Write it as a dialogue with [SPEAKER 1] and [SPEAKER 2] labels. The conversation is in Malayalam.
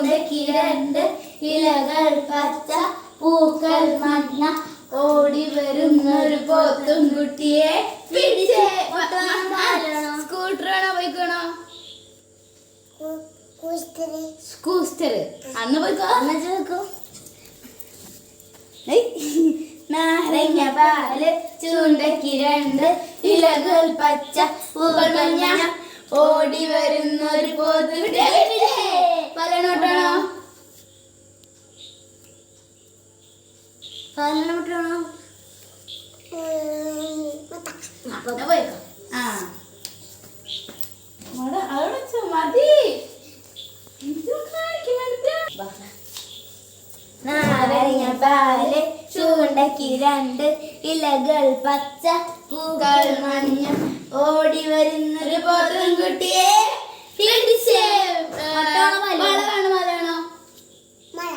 [SPEAKER 1] ചൂണ്ടയ്ക്ക് രണ്ട് ഇലകൾ പച്ച പൂക്കൾ മഞ്ഞ ഓടി വരുന്നൊരു പോത്തും കുട്ടിയെ പിടിച്ചേ. സ്കൂട്ടറാണോ പോയിക്കണോ? സ്കൂസ്റ്റർ അന്ന് പോയിക്കോ. നാരങ്ങ പാല് ചൂണ്ടയ്ക്ക് രണ്ട് ഇലകൾ പച്ച പൂക്കൾ മഞ്ഞ ഓടി വരുന്നൊരു പോത്ത് കുട്ടിയെ. പലനോട്ടാണോ? പലനോട്ടാണോ? പോയിക്കോ. ആ അവിടെ മതി. നാരങ്ങ പാല് ചൂണ്ടയ്ക്ക് രണ്ട് ഇലകൾ പച്ച പൂക്കൾ മഞ്ഞ ഓടി വരുന്നൊരു പോത്തും കുട്ടിയെ പിടിച്ചേ. വളമാണോ മലയാണോ? മല.